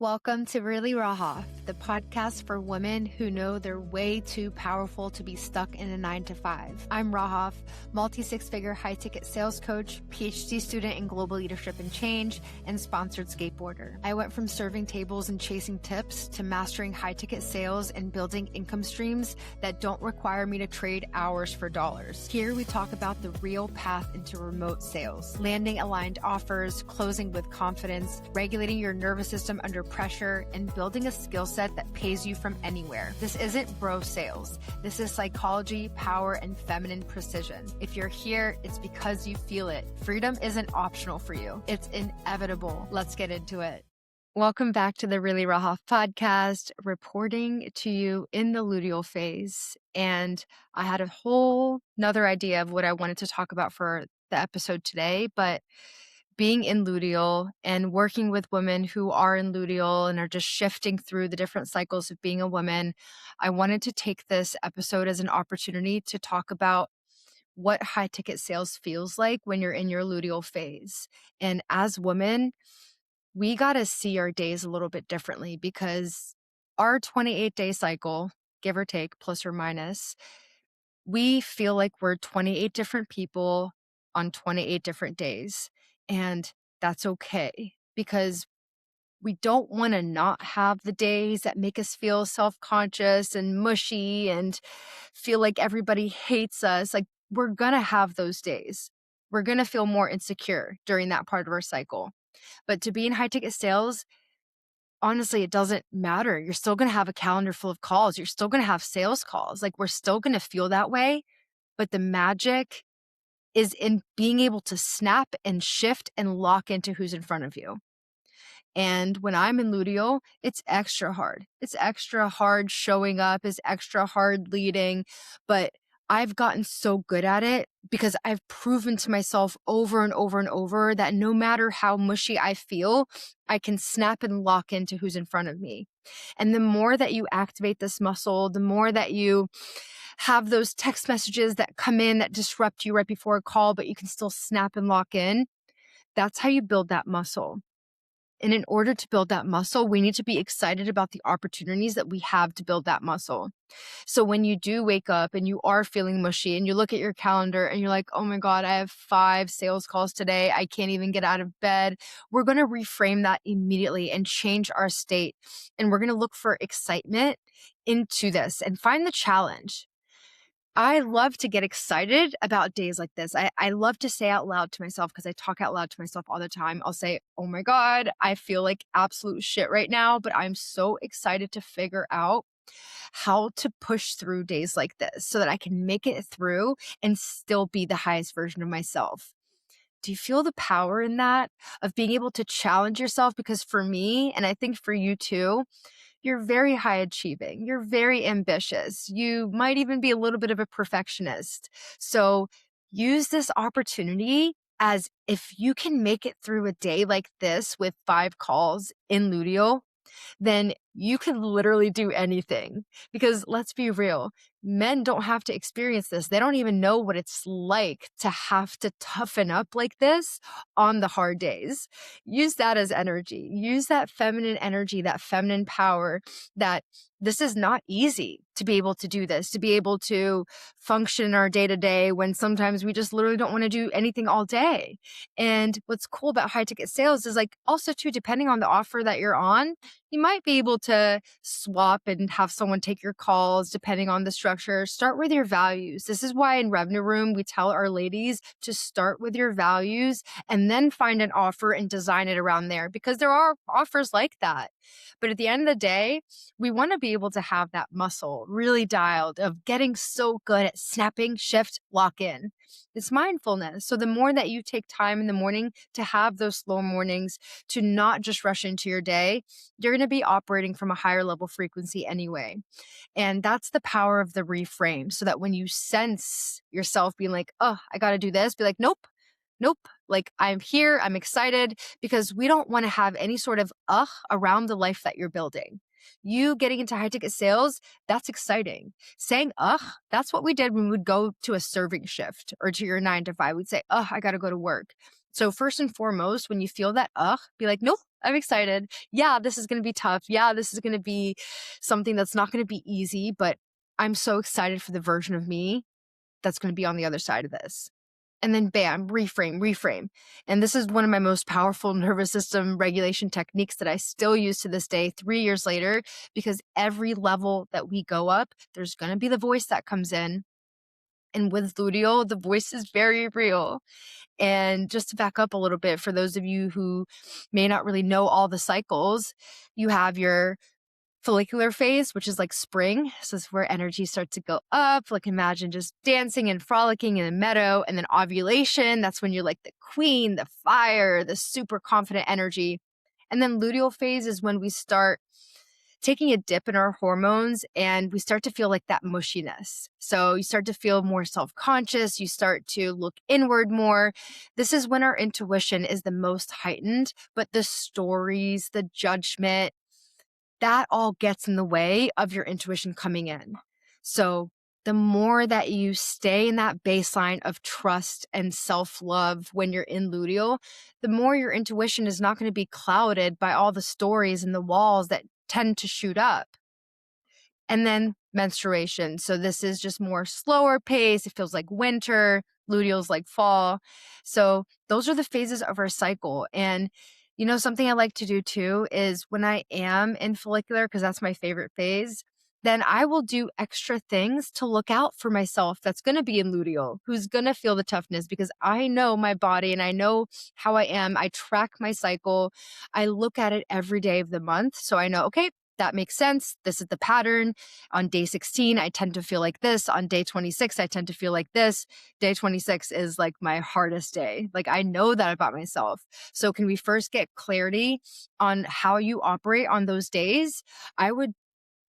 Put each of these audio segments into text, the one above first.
Welcome to Really Raha, the podcast for women who know they're way too powerful to be stuck in a 9 to 5. I'm Rahaf, multi-six-figure high-ticket sales coach, PhD student in global leadership and change, and sponsored skateboarder. I went from serving tables and chasing tips to mastering high-ticket sales and building income streams that don't require me to trade hours for dollars. Here we talk about the real path into remote sales, landing aligned offers, closing with confidence, regulating your nervous system under pressure, and building a skill set that pays you from anywhere. This isn't bro sales. This is psychology, power, and feminine precision. If you're here, it's because you feel it. Freedom isn't optional for you. It's inevitable. Let's get into it. Welcome back to the Really Raha podcast, reporting to you in the luteal phase. And I had a whole nother idea of what I wanted to talk about for the episode today, but being in luteal and working with women who are in luteal and are just shifting through the different cycles of being a woman, I wanted to take this episode as an opportunity to talk about what high ticket sales feels like when you're in your luteal phase. And as women, we got to see our days a little bit differently because our 28-day cycle, give or take, plus or minus, we feel like we're 28 different people on 28 different days. And that's okay because we don't want to not have the days that make us feel self-conscious and mushy and feel like everybody hates us. Like, we're going to have those days. We're going to feel more insecure during that part of our cycle. But to be in high ticket sales, honestly, it doesn't matter. You're still going to have a calendar full of calls. You're still going to have sales calls. Like, we're still going to feel that way. But the magic is in being able to snap and shift and lock into who's in front of you. And when I'm in luteal, it's extra hard. It's extra hard showing up, it's extra hard leading, but I've gotten so good at it because I've proven to myself over and over and over that no matter how mushy I feel, I can snap and lock into who's in front of me. And the more that you activate this muscle, the more that you have those text messages that come in that disrupt you right before a call, but you can still snap and lock in. That's how you build that muscle. And in order to build that muscle, we need to be excited about the opportunities that we have to build that muscle. So when you do wake up and you are feeling mushy and you look at your calendar and you're like, oh my God, I have 5 sales calls today. I can't even get out of bed. We're going to reframe that immediately and change our state. And we're going to look for excitement into this and find the challenge. I love to get excited about days like this. I love to say out loud to myself because I talk out loud to myself all the time. I'll say, oh my God, I feel like absolute shit right now, but I'm so excited to figure out how to push through days like this so that I can make it through and still be the highest version of myself. Do you feel the power in that of being able to challenge yourself? Because for me, and I think for you too, you're very high achieving. You're very ambitious. You might even be a little bit of a perfectionist. So use this opportunity as if you can make it through a day like this with 5 calls in luteal, then you can literally do anything. Because let's be real, men don't have to experience this. They don't even know what it's like to have to toughen up like this on the hard days. Use that as energy. Use that feminine energy, that feminine power, that this is not easy to be able to do this, to be able to function in our day to day when sometimes we just literally don't want to do anything all day. And what's cool about high ticket sales is like also too, depending on the offer that you're on, you might be able to swap and have someone take your calls depending on the structure. Start with your values. This is why in Revenue Room, we tell our ladies to start with your values and then find an offer and design it around there because there are offers like that. But at the end of the day, we want to be able to have that muscle really dialed of getting so good at snapping, shift, lock in. It's mindfulness. So the more that you take time in the morning to have those slow mornings, to not just rush into your day, you're going to be operating from a higher level frequency anyway. And that's the power of the reframe. So that when you sense yourself being like, oh, I got to do this, be like, nope. Like, I'm here, I'm excited, because we don't want to have any sort of around the life that you're building. You getting into high ticket sales, that's exciting. Saying that's what we did when we would go to a serving shift or to your 9 to 5. We'd say, I got to go to work. So first and foremost, when you feel that be like, nope, I'm excited. Yeah, this is going to be tough. Yeah, this is going to be something that's not going to be easy, but I'm so excited for the version of me that's going to be on the other side of this. And then bam, reframe. And this is one of my most powerful nervous system regulation techniques that I still use to this day, 3 years later, because every level that we go up, there's going to be the voice that comes in. And with luteal, the voice is very real. And just to back up a little bit, for those of you who may not really know all the cycles, you have your follicular phase, which is like spring. So this is where energy starts to go up. Like imagine just dancing and frolicking in a meadow. And then ovulation, that's when you're like the queen, the fire, the super confident energy. And then luteal phase is when we start taking a dip in our hormones and we start to feel like that mushiness. So you start to feel more self-conscious, you start to look inward more. This is when our intuition is the most heightened, but the stories, the judgment, that all gets in the way of your intuition coming in. So the more that you stay in that baseline of trust and self-love when you're in luteal, the more your intuition is not going to be clouded by all the stories and the walls that tend to shoot up. And then menstruation. So this is just more slower pace. It feels like winter. Luteal's like fall. So those are the phases of our cycle. And something I like to do too is when I am in follicular, because that's my favorite phase, then I will do extra things to look out for myself that's going to be in luteal, who's going to feel the toughness, because I know my body and I know how I am. I track my cycle. I look at it every day of the month. So I know, okay, that makes sense. This is the pattern. On day 16, I tend to feel like this. On day 26, I tend to feel like this. Day 26 is like my hardest day. Like I know that about myself. So can we first get clarity on how you operate on those days? I would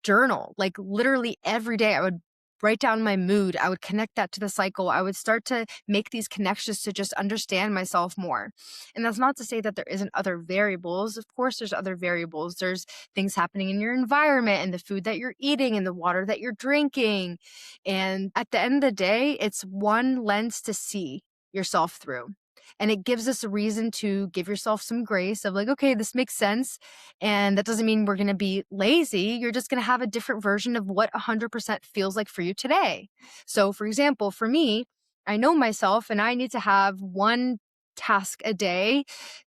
journal, like literally every day. I would write down my mood. I would connect that to the cycle. I would start to make these connections to just understand myself more. And that's not to say that there isn't other variables. Of course, there's other variables. There's things happening in your environment and the food that you're eating and the water that you're drinking. And at the end of the day, it's one lens to see yourself through. And it gives us a reason to give yourself some grace of like, okay, this makes sense. And that doesn't mean we're going to be lazy. You're just going to have a different version of what 100% feels like for you today. So, for example, for me, I know myself and I need to have one task a day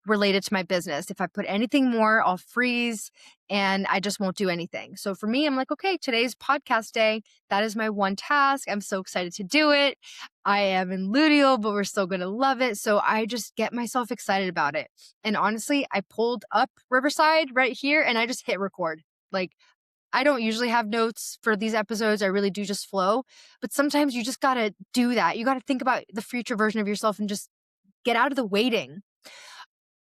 related to my business. If I put anything more, I'll freeze and I just won't do anything. So for me, I'm like, okay, today's podcast day. That is my one task. I'm so excited to do it. I am in luteal, but we're still going to love it. So I just get myself excited about it. And honestly, I pulled up Riverside right here and I just hit record. Like, I don't usually have notes for these episodes. I really do just flow. But sometimes you just got to do that. You got to think about the future version of yourself and just get out of the waiting.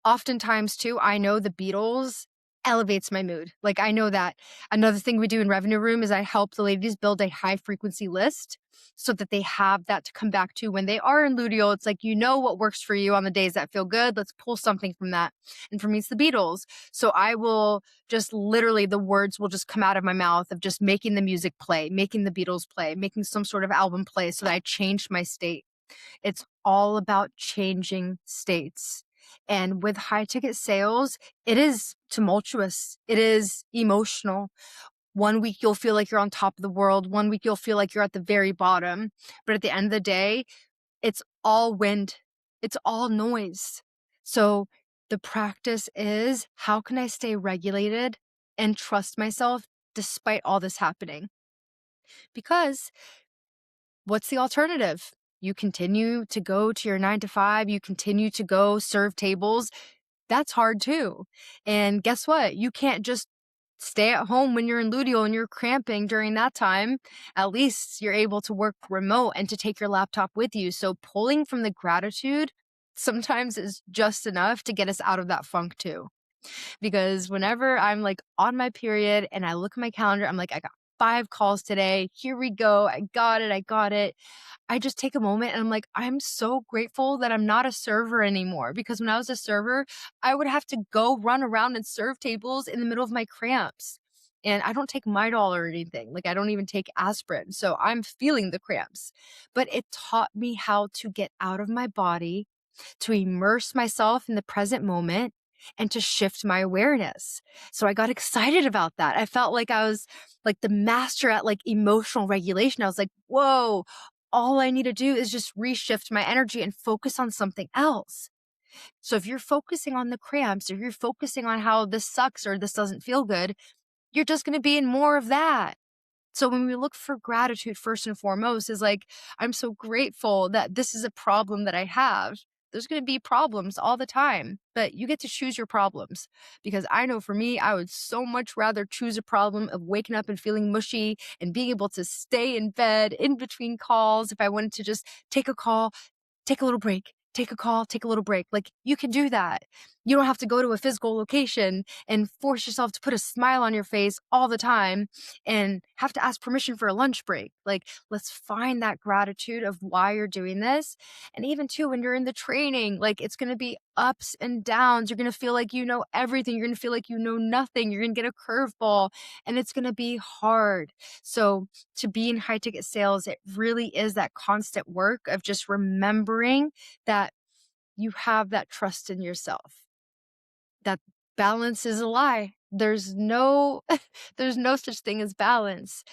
Oftentimes too, I know the Beatles elevates my mood. Like I know that. Another thing we do in Revenue Room is I help the ladies build a high frequency list so that they have that to come back to when they are in luteal. It's like, what works for you on the days that feel good. Let's pull something from that. And for me, it's the Beatles. So I will just literally, the words will just come out of my mouth of just making the music play, making the Beatles play, making some sort of album play so that I change my state. It's all about changing states. And with high ticket sales, it is tumultuous. It is emotional. One week you'll feel like you're on top of the world. One week you'll feel like you're at the very bottom. But at the end of the day, it's all wind. It's all noise. So the practice is, how can I stay regulated and trust myself despite all this happening? Because what's the alternative? You continue to go to your 9 to 5, you continue to go serve tables. That's hard too. And guess what? You can't just stay at home when you're in luteal and you're cramping during that time. At least you're able to work remote and to take your laptop with you. So pulling from the gratitude sometimes is just enough to get us out of that funk too. Because whenever I'm like on my period and I look at my calendar, I'm like, I got 5 calls today. Here we go. I got it. I just take a moment and I'm like, I'm so grateful that I'm not a server anymore, because when I was a server, I would have to go run around and serve tables in the middle of my cramps. And I don't take Midol or anything. Like I don't even take aspirin. So I'm feeling the cramps. But it taught me how to get out of my body, to immerse myself in the present moment, and to shift my awareness. So I got excited about that. I felt like I was like the master at like emotional regulation. I was like, whoa, all I need to do is just reshift my energy and focus on something else. So if you're focusing on the cramps, or you're focusing on how this sucks or this doesn't feel good, you're just going to be in more of that. So when we look for gratitude, first and foremost, is like, I'm so grateful that this is a problem that I have. There's going to be problems all the time, but you get to choose your problems. Because I know for me, I would so much rather choose a problem of waking up and feeling mushy and being able to stay in bed in between calls. If I wanted to just take a call, take a little break, take a call, take a little break. Like, you can do that. You don't have to go to a physical location and force yourself to put a smile on your face all the time and have to ask permission for a lunch break. Like, let's find that gratitude of why you're doing this. And even too, when you're in the training, like, it's going to be ups and downs. You're going to feel like you know everything. You're going to feel like you know nothing. You're going to get a curveball and it's going to be hard. So to be in high ticket sales, it really is that constant work of just remembering that you have that trust in yourself, that balance is a lie. There's no there's no such thing as balance.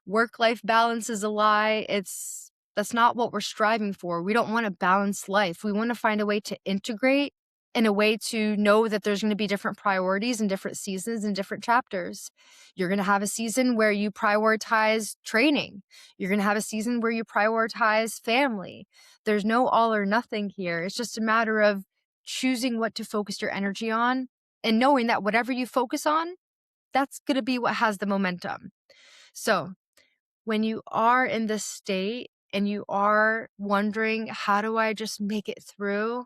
Work-life balance is a lie. That's not what we're striving for. We don't want a balanced life. We want to find a way to integrate, and a way to know that there's going to be different priorities and different seasons and different chapters. You're going to have a season where you prioritize training. You're going to have a season where you prioritize family. There's no all or nothing here. It's just a matter of choosing what to focus your energy on, and knowing that whatever you focus on, that's going to be what has the momentum. So when you are in this state and you are wondering, how do I just make it through?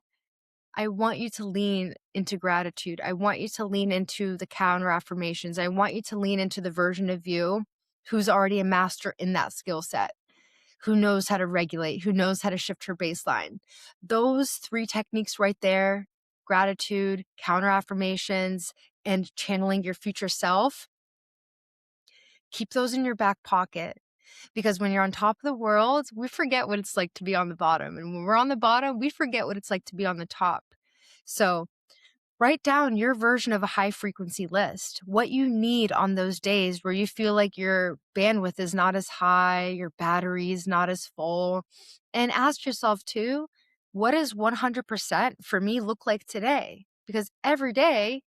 I want you to lean into gratitude. I want you to lean into the counter affirmations. I want you to lean into the version of you who's already a master in that skill set, who knows how to regulate, who knows how to shift her baseline. Those three techniques right there, gratitude, counter affirmations, and channeling your future self, keep those in your back pocket. Because when you're on top of the world, we forget what it's like to be on the bottom. And when we're on the bottom, we forget what it's like to be on the top. So write down your version of a high frequency list, what you need on those days where you feel like your bandwidth is not as high, your battery is not as full. And ask yourself too, what does 100% for me look like today? Because every day,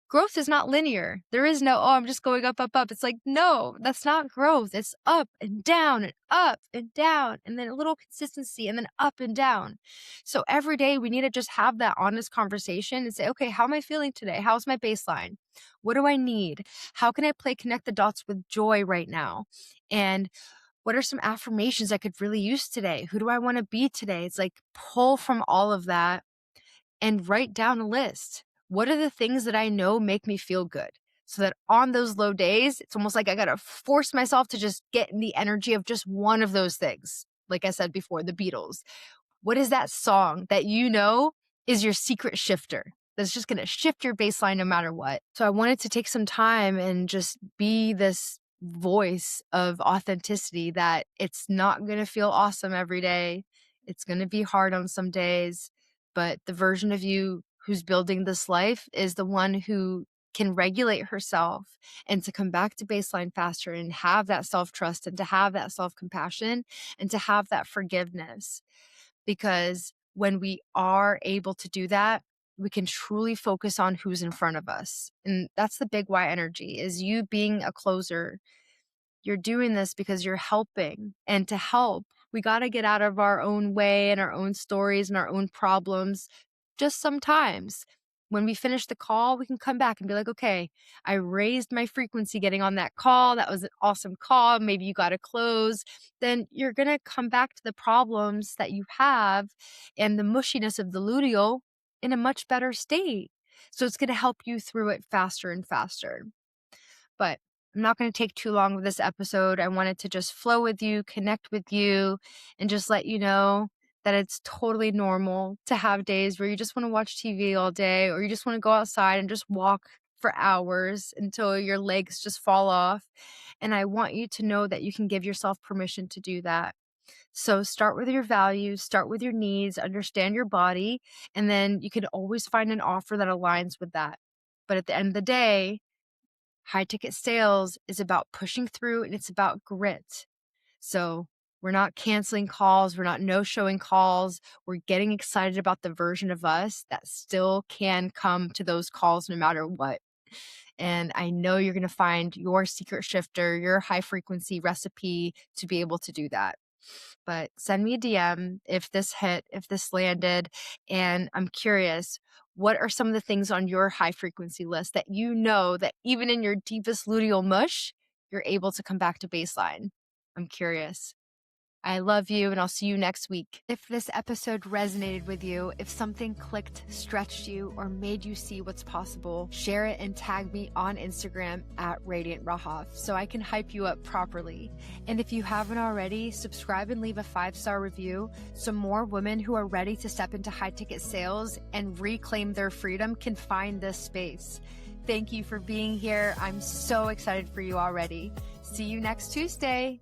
growth is not linear. There is no, oh, I'm just going up, up, up. It's like, no, that's not growth. It's up and down and up and down, and then a little consistency and then up and down. So every day we need to just have that honest conversation and say, okay, how am I feeling today? How's my baseline? What do I need? How can I connect the dots with joy right now? And what are some affirmations I could really use today? Who do I want to be today? It's like, pull from all of that and write down a list. What are the things that I know make me feel good? So that on those low days, it's almost like I got to force myself to just get in the energy of just one of those things. Like I said before, the Beatles. What is that song that you know is your secret shifter? That's just going to shift your baseline no matter what. So I wanted to take some time and just be this voice of authenticity, that it's not going to feel awesome every day. It's going to be hard on some days, but the version of you who's building this life is the one who can regulate herself and to come back to baseline faster and have that self-trust and to have that self-compassion and to have that forgiveness. Because when we are able to do that, we can truly focus on who's in front of us. And that's the big why energy, is you being a closer. You're doing this because you're helping. And to help, we got to get out of our own way and our own stories and our own problems. Just sometimes when we finish the call, we can come back and be like, okay, I raised my frequency getting on that call. That was an awesome call. Maybe you got to close. Then you're going to come back to the problems that you have and the mushiness of the luteal in a much better state. So it's going to help you through it faster and faster. But I'm not going to take too long with this episode. I wanted to just flow with you, connect with you, and just let you know that it's totally normal to have days where you just want to watch TV all day, or you just want to go outside and just walk for hours until your legs just fall off. And I want you to know that you can give yourself permission to do that. So start with your values, start with your needs, understand your body, and then you can always find an offer that aligns with that. But at the end of the day, high ticket sales is about pushing through and it's about grit. So we're not canceling calls. We're not no-showing calls. We're getting excited about the version of us that still can come to those calls no matter what. And I know you're going to find your secret shifter, your high frequency recipe to be able to do that. But send me a DM if this hit, if this landed. And I'm curious, what are some of the things on your high frequency list that you know that even in your deepest luteal mush, you're able to come back to baseline? I'm curious. I love you, and I'll see you next week. If this episode resonated with you, if something clicked, stretched you, or made you see what's possible, share it and tag me on Instagram at Radiant Rahaf so I can hype you up properly. And if you haven't already, subscribe and leave a 5-star review so more women who are ready to step into high ticket sales and reclaim their freedom can find this space. Thank you for being here. I'm so excited for you already. See you next Tuesday.